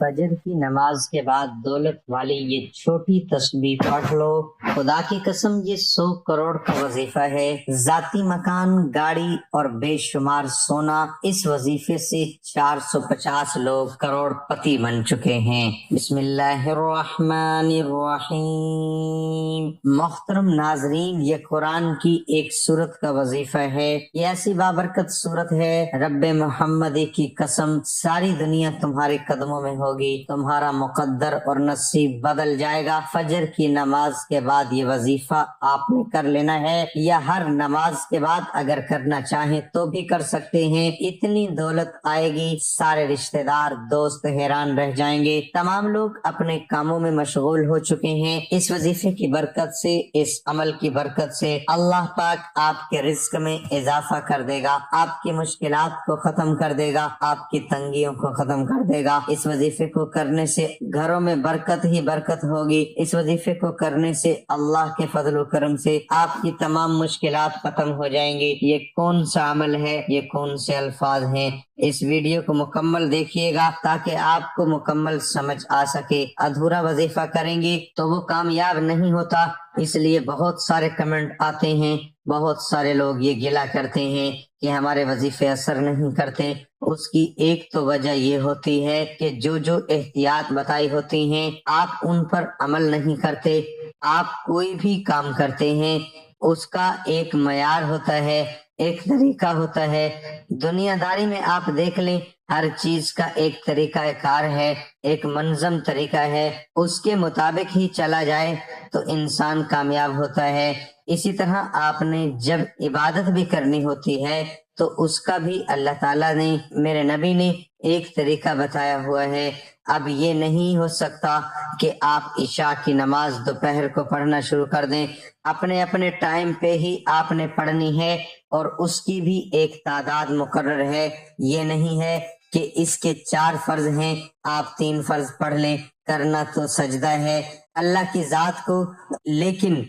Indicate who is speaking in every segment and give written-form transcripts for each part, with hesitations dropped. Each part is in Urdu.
Speaker 1: فجر کی نماز کے بعد دولت والی یہ چھوٹی تسبیح پڑھ لو، خدا کی قسم یہ 100 کروڑ کا وظیفہ ہے۔ ذاتی مکان، گاڑی اور بے شمار سونا، اس وظیفے سے 450 لوگ کروڑ پتی بن چکے ہیں۔ بسم اللہ الرحمن الرحیم۔ محترم ناظرین، یہ قرآن کی ایک سورت کا وظیفہ ہے۔ یہ ایسی بابرکت سورت ہے، رب محمدی کی قسم ساری دنیا تمہارے قدموں میں ہوگی، تمہارا مقدر اور نصیب بدل جائے گا۔ فجر کی نماز کے بعد یہ وظیفہ آپ نے کر لینا ہے، یا ہر نماز کے بعد اگر کرنا چاہیں تو بھی کر سکتے ہیں۔ اتنی دولت آئے گی، سارے رشتہ دار دوست حیران رہ جائیں گے۔ تمام لوگ اپنے کاموں میں مشغول ہو چکے ہیں۔ اس وظیفے کی برکت سے، اس عمل کی برکت سے اللہ پاک آپ کے رزق میں اضافہ کر دے گا، آپ کی مشکلات کو ختم کر دے گا، آپ کی تنگیوں کو ختم کر دے گا۔ اس وظیفے کو کرنے سے گھروں میں برکت ہی برکت ہوگی۔ اس وظیفے کو کرنے سے اللہ کے فضل و کرم سے آپ کی تمام مشکلات ختم ہو جائیں گی۔ یہ کون سا عمل ہے، یہ کون سے الفاظ ہیں، اس ویڈیو کو مکمل دیکھیے گا تاکہ آپ کو مکمل سمجھ آ سکے۔ ادھورا وظیفہ کریں گے تو وہ کامیاب نہیں ہوتا، اس لیے بہت سارے کمنٹ آتے ہیں، بہت سارے لوگ یہ گلہ کرتے ہیں کہ ہمارے وظیفے اثر نہیں کرتے۔ اس کی ایک تو وجہ یہ ہوتی ہے کہ جو احتیاط بتائی ہوتی ہیں آپ ان پر عمل نہیں کرتے۔ آپ کوئی بھی کام کرتے ہیں اس کا ایک معیار ہوتا ہے، ایک طریقہ ہوتا ہے۔ دنیا داری میں آپ دیکھ لیں، ہر چیز کا ایک طریقہ کار ہے، ایک منظم طریقہ ہے، اس کے مطابق ہی چلا جائے تو انسان کامیاب ہوتا ہے۔ اسی طرح آپ نے جب عبادت بھی کرنی ہوتی ہے تو اس کا بھی اللہ تعالیٰ نے، میرے نبی نے ایک طریقہ بتایا ہوا ہے۔ اب یہ نہیں ہو سکتا کہ آپ عشاء کی نماز دوپہر کو پڑھنا شروع کر دیں، اپنے اپنے ٹائم پہ ہی آپ نے پڑھنی ہے، اور اس کی بھی ایک تعداد مقرر ہے۔ یہ نہیں ہے کہ اس کے 4 فرض ہیں آپ 3 فرض پڑھ لیں، کرنا تو سجدہ ہے اللہ کی ذات کو، لیکن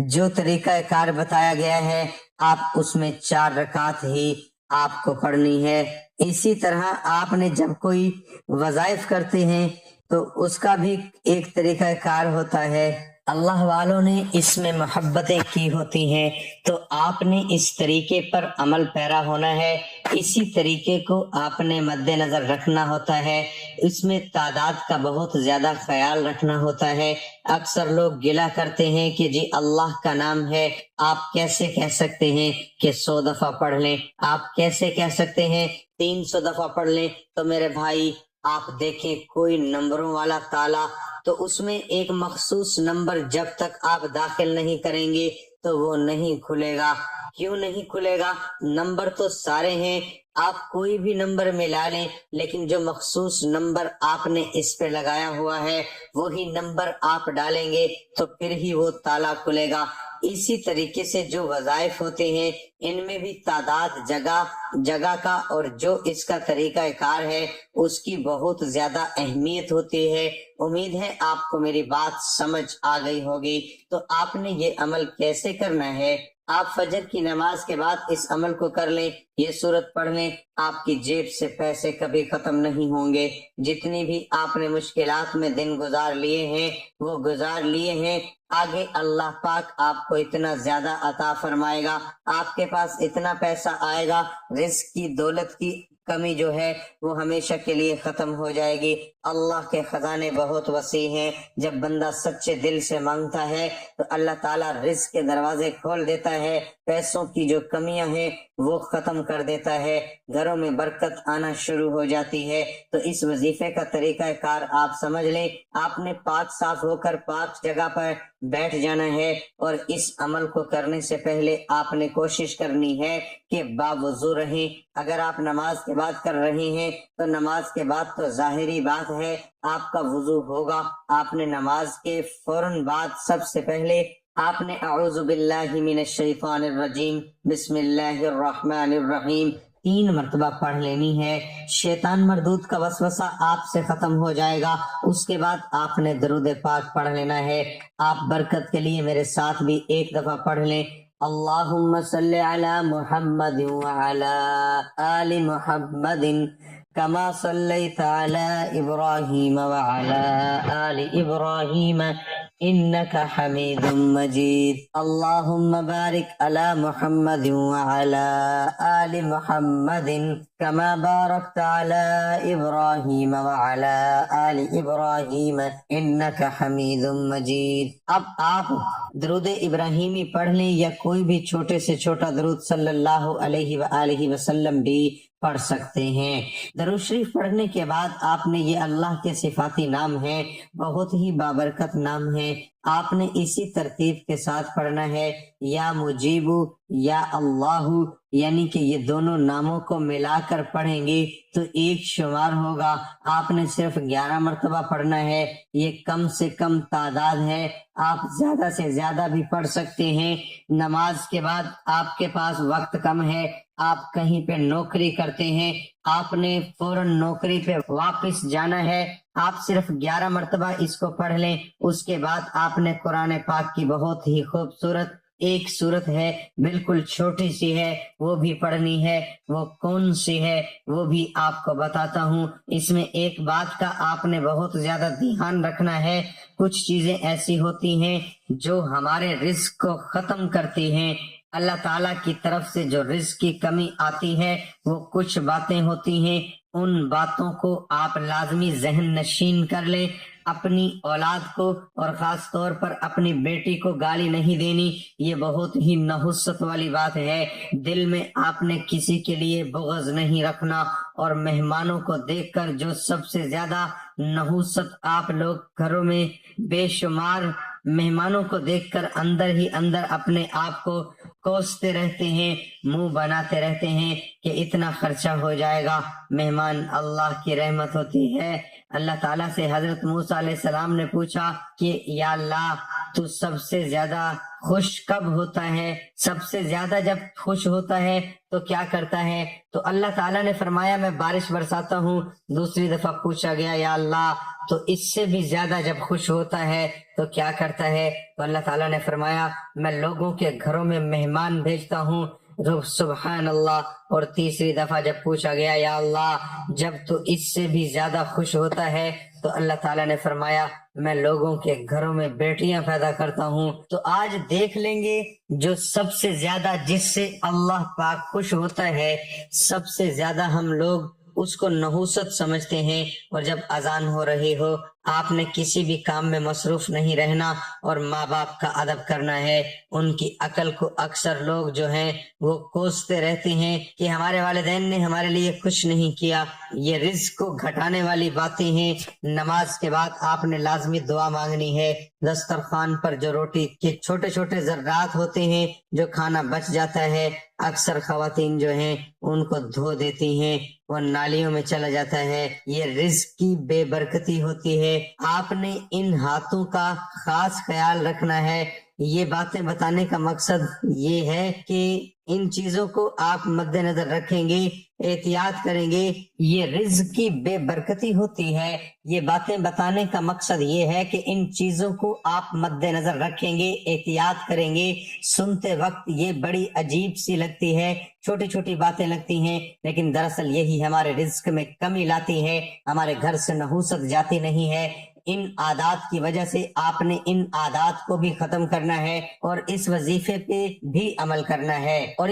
Speaker 1: جو طریقہ کار بتایا گیا ہے آپ اس میں 4 رکعت ہی آپ کو پڑھنی ہے۔ اسی طرح آپ نے جب کوئی وظائف کرتے ہیں تو اس کا بھی ایک طریقہ کار ہوتا ہے۔ اللہ والوں نے اس میں محبتیں کی ہوتی ہیں تو آپ نے اس طریقے پر عمل پیرا ہونا ہے، اسی طریقے کو آپ نے مد نظر رکھنا ہوتا ہے۔ اس میں تعداد کا بہت زیادہ خیال رکھنا ہوتا ہے۔ اکثر لوگ گلہ کرتے ہیں کہ جی اللہ کا نام ہے، آپ کیسے کہہ سکتے ہیں کہ 100 دفعہ پڑھ لیں، آپ کیسے کہہ سکتے ہیں 300 دفعہ پڑھ لیں؟ تو میرے بھائی آپ دیکھیں کوئی نمبروں والا تالا، تو اس میں ایک مخصوص نمبر جب تک آپ داخل نہیں کریں گے تو وہ نہیں کھلے گا۔ کیوں نہیں کھلے گا؟ نمبر تو سارے ہیں، آپ کوئی بھی نمبر ملا لیں، لیکن جو مخصوص نمبر آپ نے اس پہ لگایا ہوا ہے وہی نمبر آپ ڈالیں گے تو پھر ہی وہ تالا کھلے گا۔ اسی طریقے سے جو وظائف ہوتے ہیں ان میں بھی تعداد، جگہ کا اور جو اس کا طریقہ کار ہے اس کی بہت زیادہ اہمیت ہوتی ہے۔ امید ہے آپ کو میری بات سمجھ آ گئی ہوگی۔ تو آپ نے یہ عمل کیسے کرنا ہے؟ آپ فجر کی نماز کے بعد اس عمل کو کر لیں، یہ سورت پڑھ لیں، آپ کی جیب سے پیسے کبھی ختم نہیں ہوں گے۔ جتنی بھی آپ نے مشکلات میں دن گزار لیے ہیں وہ گزار لیے ہیں، آگے اللہ پاک آپ کو اتنا زیادہ عطا فرمائے گا، آپ کے پاس اتنا پیسہ آئے گا، رزق کی، دولت کی کمی جو ہے وہ ہمیشہ کے لیے ختم ہو جائے گی۔ اللہ کے خزانے بہت وسیع ہیں، جب بندہ سچے دل سے مانگتا ہے تو اللہ تعالیٰ رزق کے دروازے کھول دیتا ہے، پیسوں کی جو کمیاں ہیں وہ ختم کر دیتا ہے، گھروں میں برکت آنا شروع ہو جاتی ہے۔ تو اس وظیفے کا طریقہ کار آپ سمجھ لیں، آپ نے پاک صاف ہو کر پاک جگہ پر بیٹھ جانا ہے، اور اس عمل کو کرنے سے پہلے آپ نے کوشش کرنی ہے کہ باوضو رہیں۔ اگر آپ نماز کے بعد کر رہے ہیں تو نماز کے بعد تو ظاہری بات ہے آپ کا وضو ہوگا۔ آپ نے نماز کے فوراً بعد سب سے پہلے آپ نے اعوذ باللہ من الشیطان الرجیم بسم اللہ الرحمن الرحیم 3 مرتبہ پڑھ لینی ہے، شیطان مردود کا وسوسہ آپ سے ختم ہو جائے گا۔ اس کے بعد آپ نے درود پاک پڑھ لینا ہے۔ آپ برکت کے لیے میرے ساتھ بھی ایک دفعہ پڑھ لیں، اللہم صلی علی محمد وعلی آل محمد كما صليت على إبراهيم وعلى آل إبراهيم إنك حميد مجيد اللهم بارك على محمد وعلى آل محمد كما باركت على إبراهيم وعلى آل إبراهيم إنك حميد مجيد۔ اب آپ درود ابراہیمی پڑھ لیں یا کوئی بھی چھوٹے سے چھوٹا درود صلی اللہ علیہ وآلہ وسلم بھی پڑھ سکتے ہیں۔ درود شریف پڑھنے کے بعد آپ نے یہ اللہ کے صفاتی نام ہے، بہت ہی بابرکت نام ہے، آپ نے اسی ترتیب کے ساتھ پڑھنا ہے، یا مجیبو یا اللہ، یعنی کہ یہ دونوں ناموں کو ملا کر پڑھیں گے تو ایک شمار ہوگا۔ آپ نے صرف 11 مرتبہ پڑھنا ہے، یہ کم سے کم تعداد ہے، آپ زیادہ سے زیادہ بھی پڑھ سکتے ہیں۔ نماز کے بعد آپ کے پاس وقت کم ہے، آپ کہیں پہ نوکری کرتے ہیں، آپ نے فوراً نوکری پہ واپس جانا ہے، آپ صرف 11 مرتبہ اس کو پڑھ لیں۔ اس کے بعد آپ نے قرآن پاک کی بہت ہی خوبصورت ایک سورت ہے، بالکل چھوٹی سی ہے، وہ بھی پڑھنی ہے۔ وہ کون سی ہے وہ بھی آپ کو بتاتا ہوں۔ اس میں ایک بات کا آپ نے بہت زیادہ دھیان رکھنا ہے، کچھ چیزیں ایسی ہوتی ہیں جو ہمارے رزق کو ختم کرتی ہیں۔ اللہ تعالیٰ کی طرف سے جو رزق کی کمی آتی ہے وہ کچھ باتیں ہوتی ہیں، ان باتوں کو آپ لازمی ذہن نشین کر لیں۔ اپنی اولاد کو اور خاص طور پر اپنی بیٹی کو گالی نہیں دینی، یہ بہت ہی نحوست والی بات ہے۔ دل میں آپ نے کسی کے لیے بغض نہیں رکھنا، اور مہمانوں کو دیکھ کر جو سب سے زیادہ نحوست آپ لوگ گھروں میں بے شمار مہمانوں کو دیکھ کر اندر ہی اندر اپنے آپ کو کوستے رہتے ہیں، منہ بناتے رہتے ہیں کہ اتنا خرچہ ہو جائے گا۔ مہمان اللہ کی رحمت ہوتی ہے۔ اللہ تعالیٰ سے حضرت موسیٰ علیہ السلام نے پوچھا کہ یا اللہ تو سب سے زیادہ خوش کب ہوتا ہے، سب سے زیادہ جب خوش ہوتا ہے تو کیا کرتا ہے؟ تو اللہ تعالیٰ نے فرمایا میں بارش برساتا ہوں۔ دوسری دفعہ پوچھا گیا یا اللہ تو اس سے بھی زیادہ جب خوش ہوتا ہے تو کیا کرتا ہے؟ تو اللہ تعالیٰ نے فرمایا میں لوگوں کے گھروں میں مہمان بھیجتا ہوں۔ سبحان اللہ۔ اور تیسری دفعہ جب پوچھا گیا یا اللہ جب تو اس سے بھی زیادہ خوش ہوتا ہے تو اللہ تعالیٰ نے فرمایا میں لوگوں کے گھروں میں بیٹیاں پیدا کرتا ہوں۔ تو آج دیکھ لیں گے جو سب سے زیادہ جس سے اللہ پاک خوش ہوتا ہے، سب سے زیادہ ہم لوگ اس کو نحوست سمجھتے ہیں، اور جب اذان ہو رہی ہو آپ نے کسی بھی کام میں مصروف نہیں رہنا اور ماں باپ کا ادب کرنا ہے۔ ان کی عقل کو اکثر لوگ جو ہیں وہ کوستے رہتے ہیں کہ ہمارے والدین نے ہمارے لیے کچھ نہیں کیا، یہ رزق کو گھٹانے والی باتیں ہیں۔ نماز کے بعد آپ نے لازمی دعا مانگنی ہے۔ دسترخوان پر جو روٹی کے چھوٹے چھوٹے ذرات ہوتے ہیں، جو کھانا بچ جاتا ہے، اکثر خواتین جو ہیں ان کو دھو دیتی ہیں، وہ نالیوں میں چلا جاتا ہے، یہ رزق کی بے برکتی ہوتی ہے۔ آپ نے ان ہاتھوں کا خاص خیال رکھنا ہے۔ یہ باتیں بتانے کا مقصد یہ ہے کہ ان چیزوں کو آپ مد نظر رکھیں گے، احتیاط کریں گے، یہ رزق کی بے برکتی ہوتی ہے۔ یہ باتیں بتانے کا مقصد یہ ہے کہ ان چیزوں کو آپ مد نظر رکھیں گے، احتیاط کریں گے۔ سنتے وقت یہ بڑی عجیب سی لگتی ہے، چھوٹی چھوٹی باتیں لگتی ہیں، لیکن دراصل یہی ہمارے رزق میں کمی لاتی ہے، ہمارے گھر سے نحوست جاتی نہیں ہے۔ ان عادات کی وجہ سے آپ نے ان عادات کو بھی ختم کرنا ہے، اور اس وظیفے پہ بھی عمل کرنا ہے، اور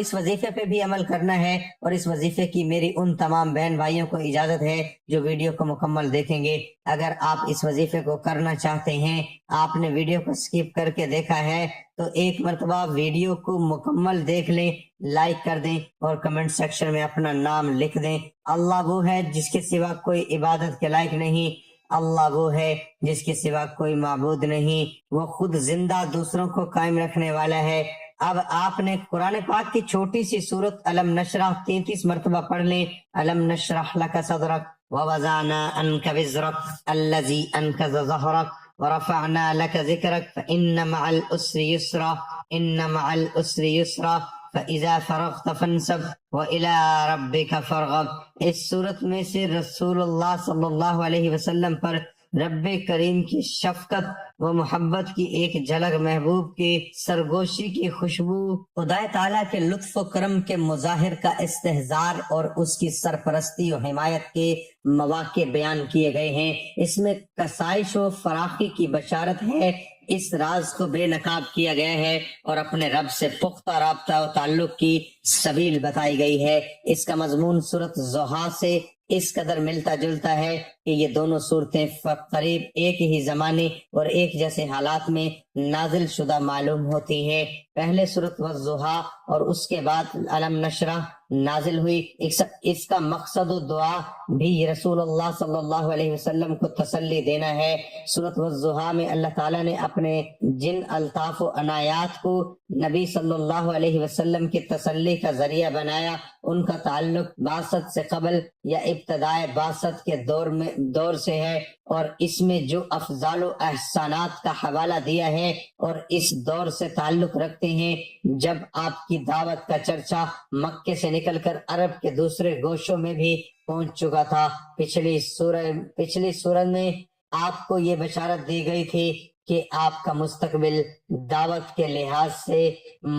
Speaker 1: اس وظیفے کی میری ان تمام بہن بھائیوں کو اجازت ہے جو ویڈیو کو مکمل دیکھیں گے۔ اگر آپ اس وظیفے کو کرنا چاہتے ہیں، آپ نے ویڈیو کو سکپ کر کے دیکھا ہے تو ایک مرتبہ ویڈیو کو مکمل دیکھ لیں، لائک کر دیں اور کمنٹ سیکشن میں اپنا نام لکھ دیں۔ اللہ وہ ہے جس کے سوا کوئی عبادت کے لائق نہیں، اللہ وہ ہے جس کے سوا کوئی معبود نہیں، وہ خود زندہ دوسروں کو قائم رکھنے والا ہے۔ اب آپ نے قرآن پاک کی چھوٹی سی سورت علم نشرح 33 مرتبہ پڑھ لیں۔ علم نشرح لک صدرک ووضعنا عنک وزرک الذی انقض ظہرک ورفعنا لک ذکرک فإن مع العسر یسرا ان مع العسر یسرا فَإِذَا فَرَغْتَ فَانْصَبْ وَإِلَىٰ رَبِّكَ فَارْغَب۔ اس صورت میں سے رسول اللہ صلی اللہ علیہ وسلم پر رب کریم کی شفقت و محبت کی ایک جھلک، محبوب کی سرگوشی کی خوشبو، خدا تعالیٰ کے لطف و کرم کے مظاہر کا استحضار اور اس کی سرپرستی و حمایت کے مواقع بیان کیے گئے ہیں۔ اس میں کسائش و فراخی کی بشارت ہے، اس راز کو بے نقاب کیا گیا ہے اور اپنے رب سے پختہ رابطہ و تعلق کی سبیل بتائی گئی ہے۔ اس کا مضمون سورۃ ضحیٰ سے اس قدر ملتا جلتا ہے کہ یہ دونوں صورتیں قریب ایک ہی زمانے اور ایک جیسے حالات میں نازل شدہ معلوم ہوتی ہیں۔ پہلے سورۃ والضحیٰ اور اس کے بعد علم نشرح نازل ہوئی۔ اس کا مقصد و دعا بھی رسول اللہ صلی اللہ علیہ وسلم کو تسلی دینا ہے۔ سورۃ والضحیٰ میں اللہ تعالیٰ نے اپنے جن الطاف و عنایات کو نبی صلی اللہ علیہ وسلم کی تسلی کا ذریعہ بنایا، ان کا تعلق بعثت سے قبل یا ابتدائے بعثت کے دور سے ہے، اور اس میں جو افضال و احسانات کا حوالہ دیا ہے اور اس دور سے تعلق رکھتے ہیں جب آپ کی دعوت کا چرچا مکے سے نکل کر عرب کے دوسرے گوشوں میں بھی پہنچ چکا تھا۔ پچھلی سورہ میں آپ کو یہ بشارت دی گئی تھی کہ آپ کا مستقبل دعوت کے لحاظ سے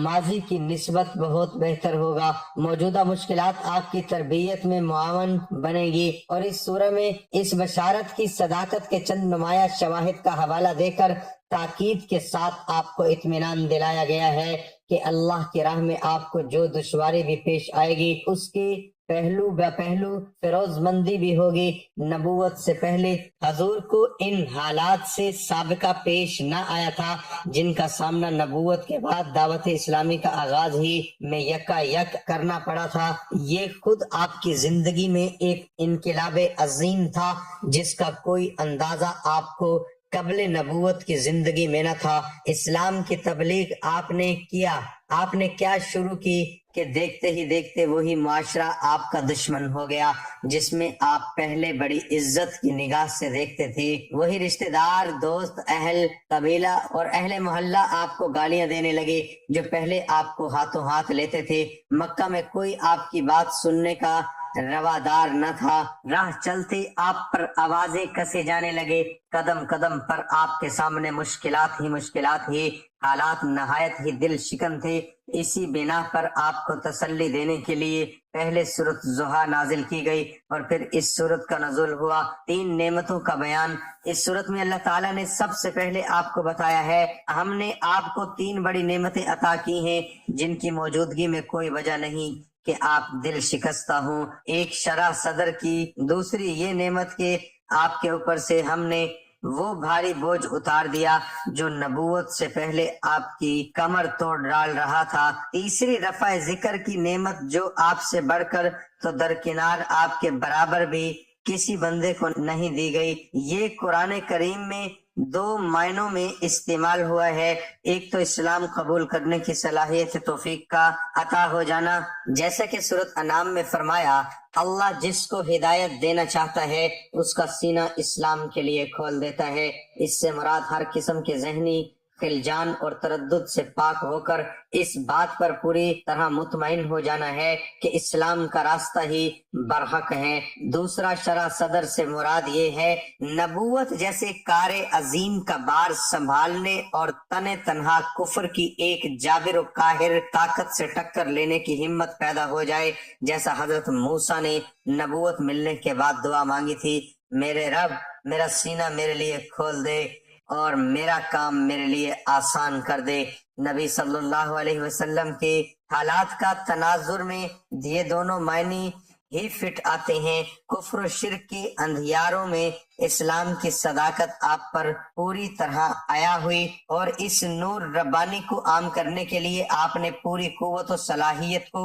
Speaker 1: ماضی کی نسبت بہت بہتر ہوگا، موجودہ مشکلات آپ کی تربیت میں معاون بنے گی، اور اس سورہ میں اس بشارت کی صداقت کے چند نمایاں شواہد کا حوالہ دے کر تاکید کے ساتھ آپ کو اطمینان دلایا گیا ہے کہ اللہ کی راہ میں آپ کو جو دشواری بھی پیش آئے گی اس کی پہلو بہ پہلو فیروز مندی بھی ہوگی۔ نبوت سے پہلے حضور کو ان حالات سے سابقہ پیش نہ آیا تھا جن کا سامنا نبوت کے بعد دعوت اسلامی کا آغاز ہی میں یکا یک کرنا پڑا تھا۔ یہ خود آپ کی زندگی میں ایک انقلاب عظیم تھا جس کا کوئی اندازہ آپ کو قبل نبوت کی زندگی میں نہ تھا۔ اسلام کی تبلیغ آپ نے کیا شروع کی کہ دیکھتے ہی دیکھتے وہی معاشرہ آپ کا دشمن ہو گیا جس میں آپ پہلے بڑی عزت کی نگاہ سے دیکھتے تھے۔ وہی رشتہ دار، دوست، اہل قبیلہ اور اہل محلہ آپ کو گالیاں دینے لگے جو پہلے آپ کو ہاتھوں ہاتھ لیتے تھے۔ مکہ میں کوئی آپ کی بات سننے کا روادار نہ تھا۔ راہ چلتے آپ پر آوازیں کسے جانے لگے، قدم قدم پر آپ کے سامنے مشکلات ہی حالات نہایت ہی دل شکن تھے۔ اسی بنا پر آپ کو تسلی دینے کے لیے پہلے سورۃ ضحیٰ نازل کی گئی اور پھر اس سورت کا نزول ہوا۔ 3 نعمتوں کا بیان اس سورت میں اللہ تعالیٰ نے سب سے پہلے آپ کو بتایا ہے۔ ہم نے آپ کو 3 بڑی نعمتیں عطا کی ہیں جن کی موجودگی میں کوئی وجہ نہیں کہ آپ دل شکستہ ہوں۔ ایک شرح صدر کی، دوسری یہ نعمت کہ آپ کے اوپر سے ہم نے وہ بھاری بوجھ اتار دیا جو نبوت سے پہلے آپ کی کمر توڑ ڈال رہا تھا، تیسری رفع ذکر کی نعمت جو آپ سے بڑھ کر تو درکنار آپ کے برابر بھی کسی بندے کو نہیں دی گئی۔ یہ قرآن کریم میں 2 معنوں میں استعمال ہوا ہے، ایک تو اسلام قبول کرنے کی صلاحیت توفیق کا عطا ہو جانا، جیسا کہ سورۃ انعام میں فرمایا اللہ جس کو ہدایت دینا چاہتا ہے اس کا سینہ اسلام کے لیے کھول دیتا ہے۔ اس سے مراد ہر قسم کے ذہنی خلجان اور تردد سے پاک ہو کر اس بات پر پوری طرح مطمئن ہو جانا ہے کہ اسلام کا راستہ ہی برحق ہے۔ دوسرا شرح صدر سے مراد یہ ہے نبوت جیسے کار عظیم کا بار سنبھالنے اور تنہا کفر کی ایک جابر و قاہر طاقت سے ٹکر لینے کی ہمت پیدا ہو جائے، جیسا حضرت موسیٰ نے نبوت ملنے کے بعد دعا مانگی تھی، میرے رب میرا سینہ میرے لیے کھول دے اور میرا کام میرے لیے آسان کر دے۔ نبی صلی اللہ علیہ وسلم کے حالات کا تناظر میں یہ دونوں معنی ہی فٹ آتے ہیں۔ کفر و شرک کے اندھیاروں میں اسلام کی صداقت آپ پر پوری طرح عیا ہوئی اور اس نور ربانی کو عام کرنے کے لیے آپ نے پوری قوت و صلاحیت کو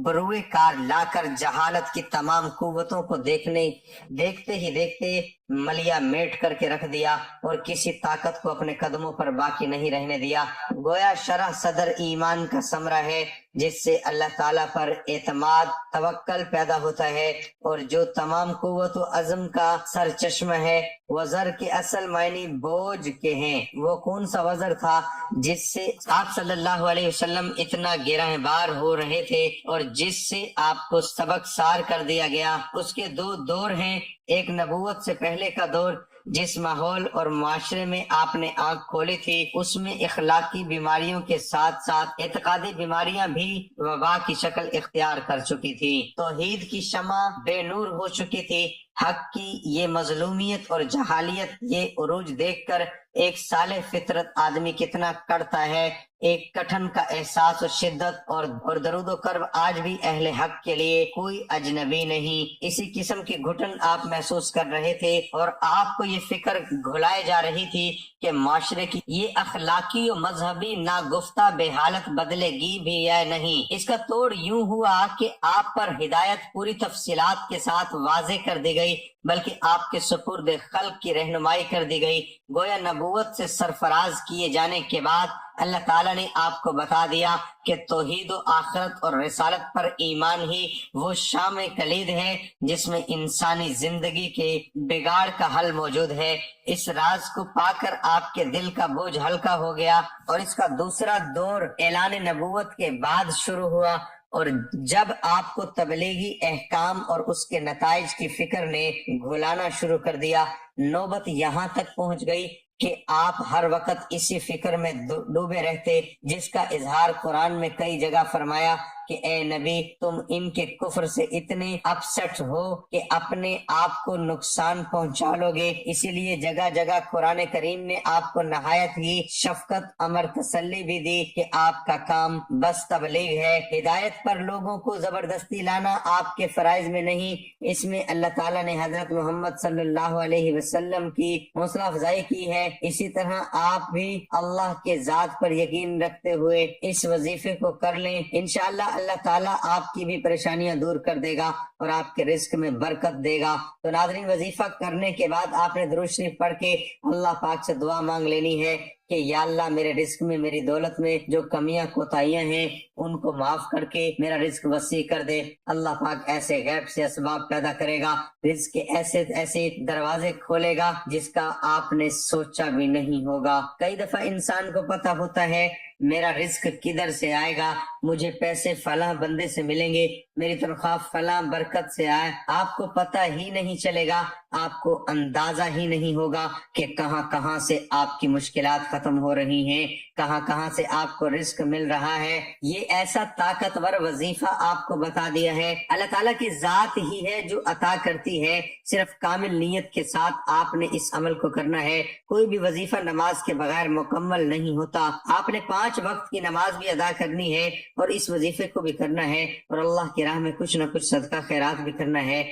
Speaker 1: بروئے کار لا کر جہالت کی تمام قوتوں کو دیکھتے ہی دیکھتے ملیا میٹ کر کے رکھ دیا اور کسی طاقت کو اپنے قدموں پر باقی نہیں رہنے دیا۔ گویا شرح صدر ایمان کا ثمرہ ہے جس سے اللہ تعالیٰ پر اعتماد توکل پیدا ہوتا ہے اور جو تمام قوت و عزم کا سرچشمہ ہے۔ وزر کے اصل معنی بوجھ کے ہیں۔ وہ کون سا وزر تھا جس سے آپ صلی اللہ علیہ وسلم اتنا گرہ بار ہو رہے تھے اور جس سے آپ کو سبق سار کر دیا گیا؟ اس کے 2 دور ہیں، ایک نبوت سے پہلے کا دور جس ماحول اور معاشرے میں آپ نے آنکھ کھولی تھی اس میں اخلاقی بیماریوں کے ساتھ ساتھ اعتقادی بیماریاں بھی وبا کی شکل اختیار کر چکی تھی۔ توحید کی شمع بے نور ہو چکی تھی۔ حق کی یہ مظلومیت اور جہالیت، یہ عروج دیکھ کر ایک صالح فطرت آدمی کتنا کڑتا ہے۔ ایک کٹھن کا احساس و شدت اور درود و کرب آج بھی اہل حق کے لیے کوئی اجنبی نہیں۔ اسی قسم کی گھٹن آپ محسوس کر رہے تھے اور آپ کو یہ فکر گھلائے جا رہی تھی کہ معاشرے کی یہ اخلاقی و مذہبی ناگفتہ بے حالت بدلے گی بھی یا نہیں۔ اس کا توڑ یوں ہوا کہ آپ پر ہدایت پوری تفصیلات کے ساتھ واضح کر دی گئی، بلکہ آپ کے سپرد خلق کی رہنمائی کر دی گئی۔ گویا نبوت سے سرفراز کیے جانے کے بعد اللہ تعالیٰ نے آپ کو بتا دیا کہ توحید و آخرت اور رسالت پر ایمان ہی وہ شام کلید ہے جس میں انسانی زندگی کے بگاڑ کا حل موجود ہے۔ اس راز کو پا کر آپ کے دل کا بوجھ ہلکا ہو گیا اور اس کا دوسرا دور اعلان نبوت کے بعد شروع ہوا، اور جب آپ کو تبلیغی احکام اور اس کے نتائج کی فکر نے گھلانا شروع کر دیا، نوبت یہاں تک پہنچ گئی کہ آپ ہر وقت اسی فکر میں ڈوبے رہتے، جس کا اظہار قرآن میں کئی جگہ فرمایا کہ اے نبی تم ان کے کفر سے اتنے اپسٹ ہو کہ اپنے آپ کو نقصان پہنچا لو گے۔ اسی لیے جگہ جگہ قرآن کریم نے آپ کو نہایت ہی شفقت امر تسلی بھی دی کہ آپ کا کام بس تبلیغ ہے۔ ہدایت پر لوگوں کو زبردستی لانا آپ کے فرائض میں نہیں، اس میں اللہ تعالیٰ نے حضرت محمد صلی اللہ علیہ وسلم کی حوصلہ افزائی کی ہے۔ اسی طرح آپ بھی اللہ کے ذات پر یقین رکھتے ہوئے اس وظیفے کو کر لیں، انشاءاللہ اللہ تعالیٰ آپ کی بھی پریشانیاں دور کر دے گا اور آپ کے رزق میں برکت دے گا۔ تو ناظرین، وظیفہ کرنے کے بعد آپ نے درود شریف پڑھ کے اللہ پاک سے دعا مانگ لینی ہے کہ یا اللہ میرے رزق میں، میری دولت میں جو کمیاں کوتاہیاں ہیں ان کو معاف کر کے میرا رزق وسیع کر دے۔ اللہ پاک ایسے غیب سے اسباب پیدا کرے گا، رزق کے ایسے ایسے دروازے کھولے گا جس کا آپ نے سوچا بھی نہیں ہوگا۔ کئی دفعہ انسان کو پتہ ہوتا ہے میرا رزق کدھر سے آئے گا، مجھے پیسے فلاں بندے سے ملیں گے، میری تنخواہ فلاں برکت سے آئے، آپ کو پتہ ہی نہیں چلے گا، آپ کو اندازہ ہی نہیں ہوگا کہ کہاں کہاں سے آپ کی مشکلات ختم ہو رہی ہیں، کہاں کہاں سے آپ کو رزق مل رہا ہے۔ یہ ایسا طاقتور وظیفہ آپ کو بتا دیا ہے۔ اللہ تعالیٰ کی ذات ہی ہے جو عطا کرتی ہے، صرف کامل نیت کے ساتھ آپ نے اس عمل کو کرنا ہے۔ کوئی بھی وظیفہ نماز کے بغیر مکمل نہیں ہوتا۔ آپ نے 5 وقت کی نماز بھی ادا کرنی ہے اور اس وظیفے کو بھی کرنا ہے، اور اللہ کی راہ میں کچھ نہ کچھ صدقہ خیرات بھی کرنا ہے۔